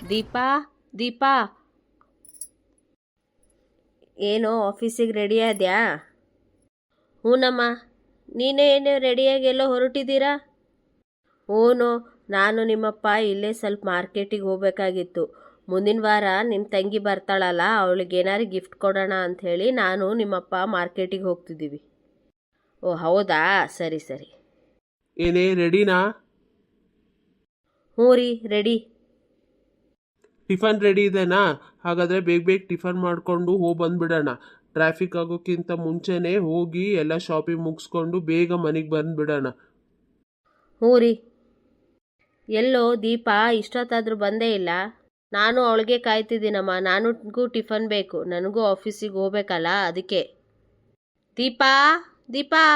ದೀಪಾ ದೀಪಾ, ಏನೋ ಆಫೀಸಿಗೆ ರೆಡಿ ಆದ್ಯಾ? ಹ್ಞೂನಮ್ಮ. ನೀನೇನು ರೆಡಿಯಾಗಿ ಎಲ್ಲೋ ಹೊರಟಿದ್ದೀರಾ? ಹ್ಞೂ, ನಾನು ನಿಮ್ಮಪ್ಪ ಇಲ್ಲೇ ಸ್ವಲ್ಪ ಮಾರ್ಕೆಟಿಗೆ ಹೋಗ್ಬೇಕಾಗಿತ್ತು. ಮುಂದಿನ ವಾರ ನಿಮ್ಮ ತಂಗಿ ಬರ್ತಾಳಲ್ಲ, ಅವಳಿಗೆ ಏನಾರು ಗಿಫ್ಟ್ ಕೊಡೋಣ ಅಂಥೇಳಿ ನಾನು ನಿಮ್ಮಪ್ಪ ಮಾರ್ಕೆಟಿಗೆ ಹೋಗ್ತಿದ್ದೀವಿ. ಓ ಹೌದಾ, ಸರಿ ಸರಿ. ಏನೇ ರೆಡಿನಾ? ಹ್ಞೂ ರೀ, ರೆಡಿ. ಟಿಫನ್ ರೆಡಿ ಇದೆನಾ? ಹಾಗಾದರೆ ಬೇಗ ಬೇಗ ಟಿಫನ್ ಮಾಡಿಕೊಂಡು ಹೋಗಿ ಬಂದುಬಿಡೋಣ. ಟ್ರಾಫಿಕ್ ಆಗೋಕ್ಕಿಂತ ಮುಂಚೆನೇ ಹೋಗಿ ಎಲ್ಲ ಶಾಪಿಂಗ್ ಮುಗಿಸ್ಕೊಂಡು ಬೇಗ ಮನೆಗೆ ಬಂದುಬಿಡೋಣ. ಹ್ಞೂ ರೀ. ಎಲ್ಲೋ ದೀಪಾ ಇಷ್ಟೊತ್ತಾದರೂ ಬಂದೇ ಇಲ್ಲ. ನಾನು ಅವಳಿಗೆ ಕಾಯ್ತಿದ್ದೀನಮ್ಮ. ನನಗೂ ಟಿಫನ್ ಬೇಕು, ನನಗೂ ಆಫೀಸಿಗೆ ಹೋಗ್ಬೇಕಲ್ಲ, ಅದಕ್ಕೆ. ದೀಪಾ ದೀಪಾ.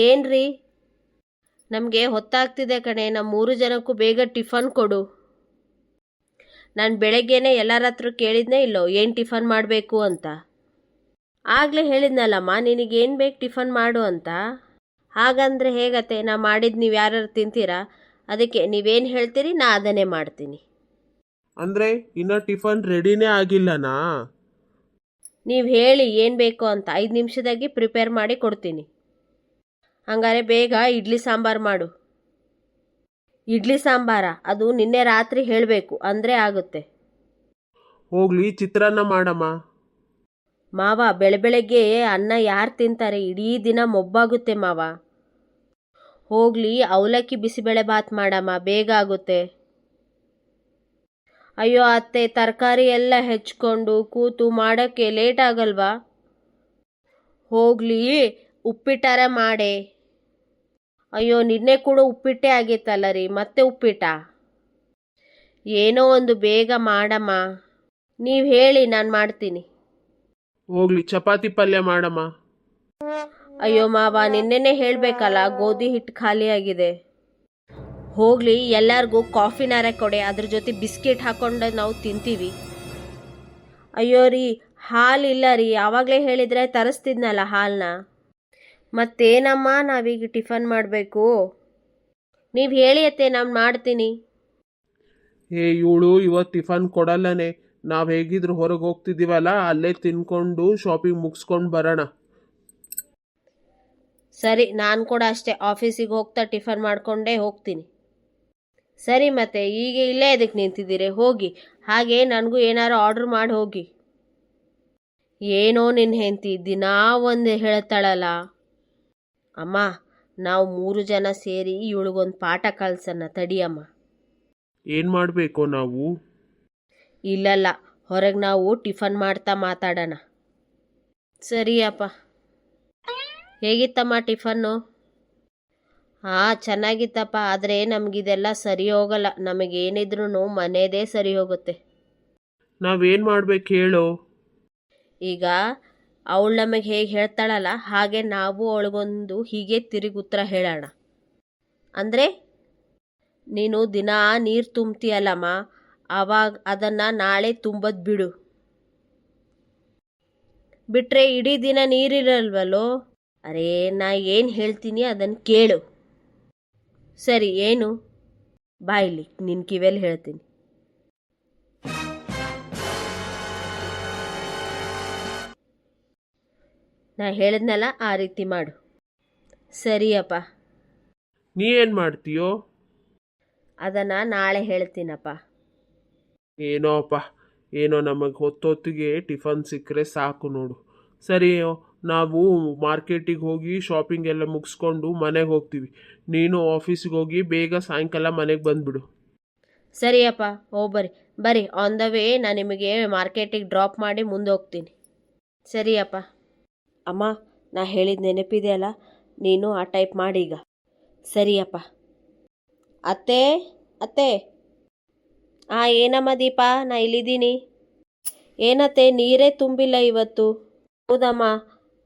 ಏನ್ರಿ? ನಮಗೆ ಹೊತ್ತಾಗ್ತಿದೆ ಕಣೆ, ನಮ್ಮ 3 ಜನಕ್ಕೂ ಬೇಗ ಟಿಫನ್ ಕೊಡು. ನಾನು ಬೆಳಗ್ಗೆನೇ ಎಲ್ಲರ ಹತ್ರ ಕೇಳಿದ್ನೇ ಇಲ್ಲೋ ಏನು ಟಿಫನ್ ಮಾಡಬೇಕು ಅಂತ. ಆಗಲೇ ಹೇಳಿದ್ನಲ್ಲಮ್ಮ ನಿನಗೇನು ಬೇಕು ಟಿಫನ್ ಮಾಡು ಅಂತ. ಹಾಗಂದ್ರೆ ಹೇಗತ್ತೆ? ನಾ ಮಾಡಿದ್ದು ನೀವು ಯಾರು ತಿಂತೀರಾ? ಅದಕ್ಕೆ ನೀವೇನು ಹೇಳ್ತೀರಿ ನಾ ಅದನ್ನೇ ಮಾಡ್ತೀನಿ. ಅಂದರೆ ಇನ್ನೂ ಟಿಫನ್ ರೆಡಿನೇ ಆಗಿಲ್ಲನಾ? ನೀವು ಹೇಳಿ ಏನು ಬೇಕು ಅಂತ, 5 ನಿಮಿಷದಾಗೆ ಪ್ರಿಪೇರ್ ಮಾಡಿ ಕೊಡ್ತೀನಿ. ಹಂಗಾರೆ ಬೇಗ ಇಡ್ಲಿ ಸಾಂಬಾರು ಮಾಡು. ಇಡ್ಲಿ ಸಾಂಬಾರ? ಅದು ನಿನ್ನೆ ರಾತ್ರಿ ಹೇಳಬೇಕು, ಅಂದರೆ ಆಗುತ್ತೆ. ಹೋಗ್ಲಿ, ಚಿತ್ರಾನ್ನ ಮಾಡಮ್ಮ. ಮಾವ, ಬೆಳಗ್ಗೆ ಅನ್ನ ಯಾರು ತಿಂತಾರೆ? ಇಡೀ ದಿನ ಮೊಬ್ಬಾಗುತ್ತೆ ಮಾವ. ಹೋಗ್ಲಿ, ಅವಲಕ್ಕಿ ಬಿಸಿಬೇಳೆ ಬಾತ್ ಮಾಡಮ್ಮ, ಬೇಗ ಆಗುತ್ತೆ. ಅಯ್ಯೋ ಅತ್ತೆ, ತರಕಾರಿ ಎಲ್ಲ ಹೆಚ್ಕೊಂಡು ಕೂತು ಮಾಡೋಕ್ಕೆ ಲೇಟ್ ಆಗಲ್ವಾ? ಹೋಗ್ಲಿ, ಉಪ್ಪಿಟ್ಟಾರ ಮಾಡೆ. ಅಯ್ಯೋ, ನಿನ್ನೆ ಕೂಡ ಉಪ್ಪಿಟ್ಟೇ ಆಗಿತ್ತಲ್ಲ ರೀ, ಮತ್ತೆ ಉಪ್ಪಿಟ್ಟ? ಏನೋ ಒಂದು ಬೇಗ ಮಾಡಮ್ಮ. ನೀವು ಹೇಳಿ, ನಾನು ಮಾಡ್ತೀನಿ. ಹೋಗ್ಲಿ, ಚಪಾತಿ ಪಲ್ಯ ಮಾಡಮ್ಮ. ಅಯ್ಯೋ ಮಾವ, ನಿನ್ನೆನೇ ಹೇಳಬೇಕಲ್ಲ, ಗೋಧಿ ಹಿಟ್ಟು ಖಾಲಿ ಆಗಿದೆ. ಹೋಗ್ಲಿ, ಎಲ್ಲರಿಗೂ ಕಾಫಿನಾರ ಕೊಡೆ, ಅದ್ರ ಜೊತೆ ಬಿಸ್ಕೆಟ್ ಹಾಕೊಂಡು ನಾವು ತಿಂತೀವಿ. ಅಯ್ಯೋ ರೀ, ಹಾಲಿಲ್ಲ ರೀ, ಆವಾಗಲೇ ಹೇಳಿದರೆ ತರಿಸ್ತಿದ್ನಲ್ಲ ಹಾಲನ್ನ. ಮತ್ತೇನಮ್ಮ ನಾವೀಗ ಟಿಫನ್ ಮಾಡಬೇಕು? ನೀವು ಹೇಳಿ ಅತ್ತೆ, ನಾನು ಮಾಡ್ತೀನಿ. ಇವಳು ಇವತ್ತು ಟಿಫನ್ ಕೊಡಲ್ಲನೆ. ನಾವು ಹೇಗಿದ್ರು ಹೊರಗೆ ಹೋಗ್ತಿದ್ದೀವಲ್ಲ, ಅಲ್ಲೇ ತಿನ್ಕೊಂಡು ಶಾಪಿಂಗ್ ಮುಗಿಸ್ಕೊಂಡು ಬರೋಣ. ಸರಿ, ನಾನು ಕೂಡ ಅಷ್ಟೇ ಆಫೀಸಿಗೆ ಹೋಗ್ತಾ ಟಿಫನ್ ಮಾಡಿಕೊಂಡೇ ಹೋಗ್ತೀನಿ. ಸರಿ, ಮತ್ತೆ ಈಗ ಇಲ್ಲೇ ಅದಕ್ಕೆ ನಿಂತಿದ್ದೀರಿ? ಹೋಗಿ, ಹಾಗೆ ನನಗೂ ಏನಾರು ಆರ್ಡ್ರ್ ಮಾಡಿ ಹೋಗಿ. ಏನೋ ನಿನ್ನ ಹೆಂಡತಿ ದಿನಾ ಒಂದು ಹೇಳ್ತಾಳಲ್ಲ. ಅಮ್ಮ, ನಾವು 3 ಜನ ಸೇರಿ ಇವಳಿಗೊಂದು ಪಾಠ ಕಲ್ಸೋಣ ತಡಿಯಮ್ಮ. ಏನು ಮಾಡಬೇಕು ನಾವು? ಇಲ್ಲಲ್ಲ, ಹೊರಗೆ ನಾವು ಟಿಫನ್ ಮಾಡ್ತಾ ಮಾತಾಡೋಣ. ಸರಿಯಪ್ಪ. ಹೇಗಿತ್ತಮ್ಮ ಟಿಫನ್ನು? ಚೆನ್ನಾಗಿತ್ತಪ್ಪ. ಆದರೆ ನಮಗಿದೆಲ್ಲ ಸರಿ ಹೋಗಲ್ಲ. ನಮಗೇನಿದ್ರೂ ಮನೆಯದೇ ಸರಿ ಹೋಗುತ್ತೆ. ನಾವೇನು ಮಾಡ್ಬೇಕು ಹೇಳು? ಈಗ ಅವಳು ನಮಗೆ ಹೇಗೆ ಹೇಳ್ತಾಳಲ್ಲ, ಹಾಗೆ ನಾವು ಅವಳಿಗೊಂದು ಹೀಗೆ ತಿರುಗಿ ಉತ್ತರ ಹೇಳೋಣ. ಅಂದರೆ ನೀನು ದಿನ ನೀರು ತುಂಬ್ತೀಯಲ್ಲಮ್ಮ, ಆವಾಗ ಅದನ್ನು ನಾಳೆ ತುಂಬೋದು ಬಿಡು. ಬಿಟ್ಟರೆ ಇಡೀ ದಿನ ನೀರಿರಲ್ವಲ್ಲೋ? ಅರೇ, ನಾ ಏನು ಹೇಳ್ತೀನಿ ಅದನ್ನು ಕೇಳು. ಸರಿ, ಏನು? ಬಾಯಿಲಿ, ನಿನ್ನ ಕಿವಿಯಲ್ಲಿ ಹೇಳ್ತೀನಿ. ನಾ ಹೇಳಿದ್ನಲ್ಲ, ಆ ರೀತಿ ಮಾಡು. ಸರಿಯಪ್ಪ. ನೀ ಏನು ಮಾಡ್ತೀಯೋ? ಅದನ್ನು ನಾಳೆ ಹೇಳ್ತೀನಪ್ಪ. ಏನೋ ಅಪ್ಪ, ಏನೋ ನಮಗೆ ಹೊತ್ತೊತ್ತಿಗೆ ಟಿಫನ್ ಸಿಕ್ಕರೆ ಸಾಕು ನೋಡು. ಸರಿಯೋ, ನಾವು ಮಾರ್ಕೆಟಿಗೆ ಹೋಗಿ ಶಾಪಿಂಗ್ ಎಲ್ಲ ಮುಗಿಸ್ಕೊಂಡು ಮನೆಗೆ ಹೋಗ್ತೀವಿ. ನೀನು ಆಫೀಸಿಗೆ ಹೋಗಿ ಬೇಗ ಸಾಯಂಕಾಲ ಮನೆಗೆ ಬಂದುಬಿಡು. ಸರಿಯಪ್ಪ, ಬರ್ರಿ ಬರ್ರಿ, ಆನ್ ದ ವೇ ನಾನು ನಿಮಗೆ ಮಾರ್ಕೆಟಿಗೆ ಡ್ರಾಪ್ ಮಾಡಿ ಮುಂದೆ ಹೋಗ್ತೀನಿ. ಸರಿಯಪ್ಪ. ಅಮ್ಮ, ನಾ ಹೇಳಿದ ನೆನಪಿದೆಯಲ್ಲ, ನೀನು ಆ ಟೈಪ್ ಮಾಡಿ ಈಗ. ಸರಿಯಪ್ಪ. ಅತ್ತೆ ಅತ್ತೆ. ಏನಮ್ಮ ದೀಪಾ, ನಾ ಇಲ್ಲಿದ್ದೀನಿ. ಏನತ್ತೆ, ನೀರೇ ತುಂಬಿಲ್ಲ ಇವತ್ತು? ಹೌದಮ್ಮ,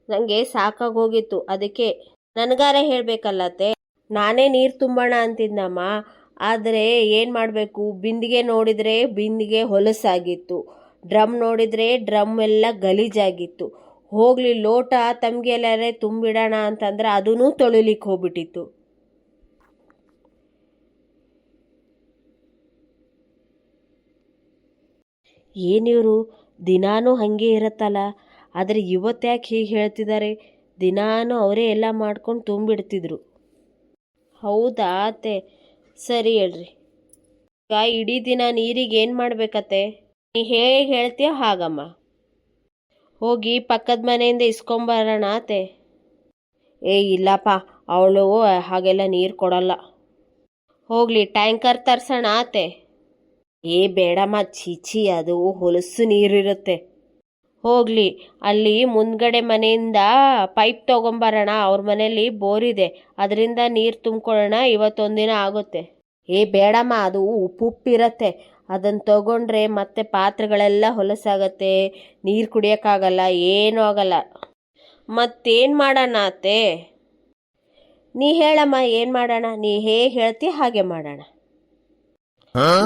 ನನಗೆ ಸಾಕಾಗೋಗಿತ್ತು, ಅದಕ್ಕೆ. ನನಗಾರ ಹೇಳಬೇಕಲ್ಲತ್ತೆ. ನಾನೇ ನೀರು ತುಂಬೋಣ ಅಂತಿದ್ನಮ್ಮ. ಆದರೆ ಏನು ಮಾಡಬೇಕು, ಬಿಂದಿಗೆ ನೋಡಿದರೆ ಬಿಂದಿಗೆ ಹೊಲಸಾಗಿತ್ತು, ಡ್ರಮ್ ನೋಡಿದರೆ ಡ್ರಮ್ ಎಲ್ಲ ಗಲೀಜಾಗಿತ್ತು. ಹೋಗಲಿ, ಲೋಟ ತಮ್ಗೆಲ್ಲರೇ ತುಂಬಿಡೋಣ ಅಂತಂದ್ರೆ ಅದೂ ತೊಳಿಲಿಕ್ಕೆ ಹೋಗ್ಬಿಟ್ಟಿತ್ತು. ಏನಿವರು ದಿನಾನೂ ಹಾಗೆ ಇರುತ್ತಲ್ಲ, ಆದರೆ ಇವತ್ತು ಯಾಕೆ ಹೀಗೆ ಹೇಳ್ತಿದ್ದಾರೆ? ದಿನಾನೂ ಅವರೇ ಎಲ್ಲ ಮಾಡ್ಕೊಂಡು ತುಂಬಿಡ್ತಿದ್ರು. ಹೌದಾ ಅತ್ತೆ, ಸರಿ ಹೇಳ್ರಿ. ಈಗ ಇಡೀ ದಿನ ನೀರಿಗೆ ಏನು ಮಾಡ್ಬೇಕತ್ತೆ? ನೀ ಹೇಗೆ ಹೇಳ್ತೀಯೋ ಹಾಗಮ್ಮ. ಹೋಗಿ ಪಕ್ಕದ ಮನೆಯಿಂದ ಇಸ್ಕೊಂಬರೋಣ ಅತ್ತೆ. ಇಲ್ಲಪ್ಪ, ಅವಳು ಹಾಗೆಲ್ಲ ನೀರು ಕೊಡಲ್ಲ. ಹೋಗ್ಲಿ ಟ್ಯಾಂಕರ್ ತರ್ಸೋಣ ಅತ್ತೆ. ಬೇಡಮ್ಮ, ಚೀಚಿ, ಅದು ಹೊಲಸು ನೀರಿರುತ್ತೆ. ಹೋಗ್ಲಿ ಅಲ್ಲಿ ಮುಂದ್ಗಡೆ ಮನೆಯಿಂದ ಪೈಪ್ ತೊಗೊಂಬರೋಣ, ಅವ್ರ ಮನೇಲಿ ಬೋರ್ ಇದೆ, ಅದರಿಂದ ನೀರು ತುಂಬ್ಕೊಳ್ಳೋಣ, ಇವತ್ತೊಂದಿನ ಆಗುತ್ತೆ. ಬೇಡಮ್ಮ, ಅದು ಉಪ್ಪಿರುತ್ತೆ, ಅದನ್ನು ತಗೊಂಡ್ರೆ ಮತ್ತೆ ಪಾತ್ರೆಗಳೆಲ್ಲ ಹೊಲಸಾಗತ್ತೆ, ನೀರು ಕುಡಿಯೋಕ್ಕಾಗಲ್ಲ, ಏನೂ ಆಗಲ್ಲ. ಮತ್ತೇನು ಮಾಡೋಣ ಅತ್ತೆ? ನೀ ಹೇಳಮ್ಮ, ಏನು ಮಾಡೋಣ? ನೀ ಹೇಗೆ ಹೇಳ್ತೀಯ ಹಾಗೆ ಮಾಡೋಣ.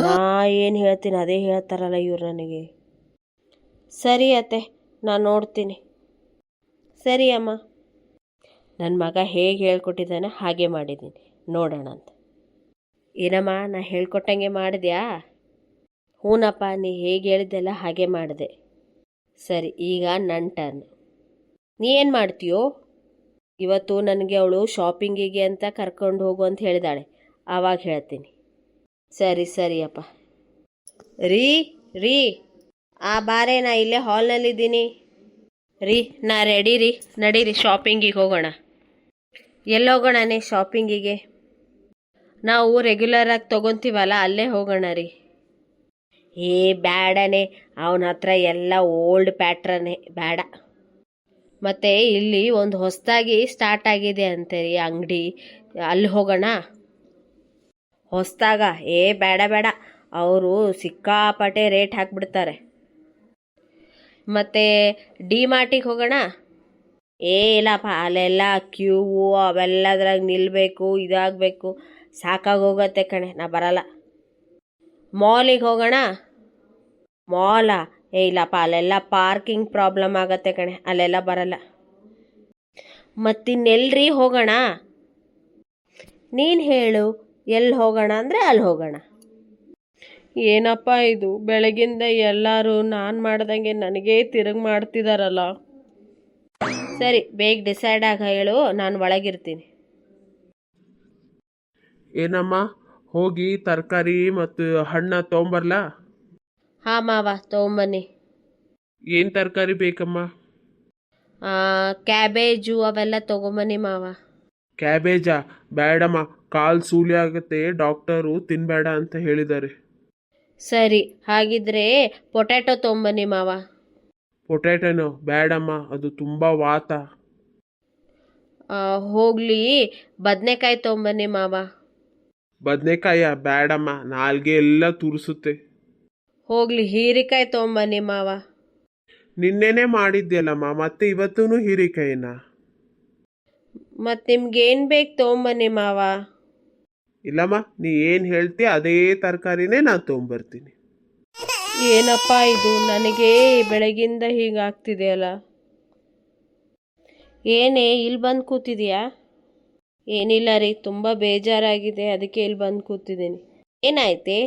ನಾ ಏನು ಹೇಳ್ತೀನಿ ಅದೇ ಹೇಳ್ತಾರಲ್ಲ ಇವ್ರು ನನಗೆ. ಸರಿ ಅತ್ತೆ, ನಾನು ನೋಡ್ತೀನಿ. ಸರಿ ಅಮ್ಮ. ನನ್ನ ಮಗ ಹೇಗೆ ಹೇಳ್ಕೊಟ್ಟಿದ್ದಾನೆ ಹಾಗೆ ಮಾಡಿದ್ದೀನಿ, ನೋಡೋಣ ಅಂತ. ಏನಮ್ಮ, ನಾ ಹೇಳ್ಕೊಟ್ಟಂಗೆ ಮಾಡಿದ್ಯಾ? ಹೂನಪ್ಪ, ನೀ ಹೇಗೆ ಹೇಳಿದ್ದೆಲ್ಲ ಹಾಗೆ ಮಾಡಿದೆ. ಸರಿ, ಈಗ ನನ್ನ ಟರ್ನ್. ನೀ ಏನು ಮಾಡ್ತೀಯೋ? ಇವತ್ತು ನನಗೆ ಅವಳು ಶಾಪಿಂಗಿಗೆ ಅಂತ ಕರ್ಕೊಂಡು ಹೋಗು ಅಂತ ಹೇಳಿದಾಳೆ, ಆವಾಗ ಹೇಳ್ತೀನಿ. ಸರಿ ಸರಿಯಪ್ಪ. ರೀ ಬಾರೆ, ನಾ ಇಲ್ಲೇ ಹಾಲ್ನಲ್ಲಿದ್ದೀನಿ. ನಾ ರೆಡಿ ರೀ, ನಡೀರಿ ಶಾಪಿಂಗಿಗೆ ಹೋಗೋಣ. ಎಲ್ಲಿ ಹೋಗೋಣನೇ ಶಾಪಿಂಗಿಗೆ? ನಾವು ರೆಗ್ಯುಲರಾಗಿ ತೊಗೊತೀವಲ್ಲ, ಅಲ್ಲೇ ಹೋಗೋಣ ರೀ. ಬ್ಯಾಡನೇ, ಅವನ ಹತ್ರ ಎಲ್ಲ ಓಲ್ಡ್ ಪ್ಯಾಟ್ರನ್ನೇ, ಬೇಡ. ಮತ್ತು ಇಲ್ಲಿ ಒಂದು ಹೊಸದಾಗಿ ಸ್ಟಾರ್ಟ್ ಆಗಿದೆ ಅಂತೆ ರೀ ಅಂಗಡಿ, ಅಲ್ಲಿ ಹೋಗೋಣ. ಹೊಸದಾಗ? ಬೇಡ, ಅವರು ಸಿಕ್ಕಾಪಟ್ಟೆ ರೇಟ್ ಹಾಕಿಬಿಡ್ತಾರೆ. ಮತ್ತು ಡಿ ಮಾರ್ಟಿಗೆ ಹೋಗೋಣ? ಇಲ್ಲಪ್ಪ, ಅಲ್ಲೆಲ್ಲ ಕ್ಯೂ ಅವೆಲ್ಲದ್ರಾಗ ನಿಲ್ಲಬೇಕು, ಇದಾಗಬೇಕು, ಸಾಕಾಗೋಗತ್ತೆ ಕಣೆ, ನಾ ಬರಲ್ಲ. ಮಾಲಿಗೆ ಹೋಗೋಣ? ಮಾಲಾ? ಇಲ್ಲಪ್ಪ, ಅಲ್ಲೆಲ್ಲ ಪಾರ್ಕಿಂಗ್ ಪ್ರಾಬ್ಲಮ್ ಆಗತ್ತೆ ಕಣೆ, ಅಲ್ಲೆಲ್ಲ ಬರಲ್ಲ. ಮತ್ತಿನ್ನೆಲ್ರಿ ಹೋಗೋಣ? ನೀನು ಹೇಳು, ಎಲ್ಲಿ ಹೋಗೋಣ ಅಂದರೆ ಅಲ್ಲಿ ಹೋಗೋಣ. ಏನಪ್ಪ ಇದು, ಬೆಳಗಿಂದ ಎಲ್ಲರೂ ನಾನು ಮಾಡ್ದಂಗೆ ನನಗೇ ತಿರುಗಿ ಮಾಡ್ತಿದಾರಲ್ಲ. ಸರಿ, ಬೇಗ ಡಿಸೈಡ್ ಆಗ ಹೇಳು, ನಾನು ಒಳಗಿರ್ತೀನಿ. ಏನಮ್ಮ, ಹೋಗಿ ತರಕಾರಿ ಮತ್ತು ಹಣ್ಣು ತೊಗೊಂಬರ್ಲಾ? ಹಾಂ ಮಾವ, ತೊಗೊಂಬನ್ನಿ. ಏನು ತರಕಾರಿ ಬೇಕಮ್ಮ? ಕ್ಯಾಬೇಜು ಅವೆಲ್ಲ ತೊಗೊಂಬನ್ನಿ ಮಾವ. ಕ್ಯಾಬೇಜಾ? ಬೇಡಮ್ಮ, ಕಾಲು ಸೂಲಿ ಆಗುತ್ತೆ, ಡಾಕ್ಟರು ತಿನ್ನಬೇಡ ಅಂತ ಹೇಳಿದ್ದಾರೆ. ಸರಿ, ಹಾಗಿದ್ರೆ ಪೊಟ್ಯಾಟೊ ತೊಗೊಂಬನ್ನಿ ಮಾವ. ಪೊಟ್ಯಾಟೊನೋ? ಬೇಡಮ್ಮ, ಅದು ತುಂಬ ವಾತ. ಹೋಗ್ಲಿ, ಬದನೆಕಾಯಿ ತೊಗೊಂಬನ್ನಿ ಮಾವ. ಬದನೆಕಾಯ? ಬೇಡಮ್ಮ, ನಾಲ್ಗೆ ಎಲ್ಲ ತುರಿಸುತ್ತೆ. ಹೋಗ್ಲಿ, ಹೀರೆಕಾಯಿ ತೊಗೊಂಬನ್ನಿ ಮಾವ. ನಿನ್ನೆನೇ ಮಾಡಿದ್ಯಲ್ಲಮ್ಮ, ಮತ್ತೆ ಇವತ್ತೂ ಹೀರೆಕಾಯಿನ? ಮತ್ತು ನಿಮ್ಗೇನು ಬೇಕು ತೊಗೊಂಬನ್ನಿ ಮಾವ. ಇಲ್ಲಮ್ಮ, ನೀ ಏನು ಹೇಳ್ತೀಯ ಅದೇ ತರಕಾರಿನೇ ನಾನು ತೊಗೊಂಬರ್ತೀನಿ. ಏನಪ್ಪ ಇದು, ನನಗೆ ಬೆಳಗಿಂದ ಹೀಗಾಗ್ತಿದೆಯಲ್ಲ. ಏನೇ ಇಲ್ಲಿ ಬಂದು ಕೂತಿದೆಯಾ? ಏನಿಲ್ಲ ರೀ, ತುಂಬ ಬೇಜಾರಾಗಿದೆ, ಅದಕ್ಕೆ ಇಲ್ಲಿ ಬಂದು ಕೂತಿದ್ದೀನಿ. ಏನಾಯ್ತೆ?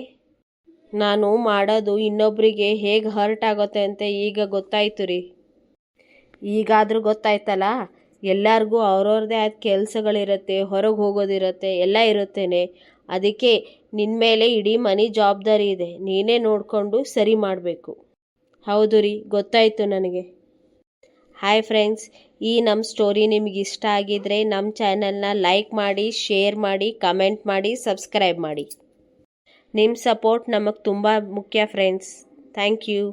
ನಾನು ಮಾಡೋದು ಇನ್ನೊಬ್ಬರಿಗೆ ಹೇಗೆ ಹರ್ಟ್ ಆಗುತ್ತೆ ಅಂತ ಈಗ ಗೊತ್ತಾಯ್ತು ರೀ. ಈಗಾದರೂ ಗೊತ್ತಾಯ್ತಲ್ಲ, ಎಲ್ಲರಿಗೂ ಅವ್ರವ್ರದ್ದೇ ಆದ ಕೆಲಸಗಳಿರುತ್ತೆ, ಹೊರಗೆ ಹೋಗೋದಿರುತ್ತೆ, ಎಲ್ಲ ಇರುತ್ತೇನೆ. ಅದಕ್ಕೆ ನಿನ್ನ ಮೇಲೆ ಇಡೀ ಮನೆ ಜವಾಬ್ದಾರಿ ಇದೆ, ನೀನೇ ನೋಡಿಕೊಂಡು ಸರಿ ಮಾಡಬೇಕು. ಹೌದು ರೀ, ಗೊತ್ತಾಯಿತು ನನಗೆ. ಹಾಯ್ ಫ್ರೆಂಡ್ಸ್, ಈ ನಮ್ಮ ಸ್ಟೋರಿ ನಿಮಗೆ ಇಷ್ಟ ಆಗಿದ್ರೆ ನಮ್ಮ ಚಾನಲ್ನ ಲೈಕ್ ಮಾಡಿ, ಶೇರ್ ಮಾಡಿ, ಕಮೆಂಟ್ ಮಾಡಿ, ಸಬ್ಸ್ಕ್ರೈಬ್ ಮಾಡಿ. ನಿಮ್ಮ ಸಪೋರ್ಟ್ ನಮಗೆ ತುಂಬ ಮುಖ್ಯ ಫ್ರೆಂಡ್ಸ್. Thank you.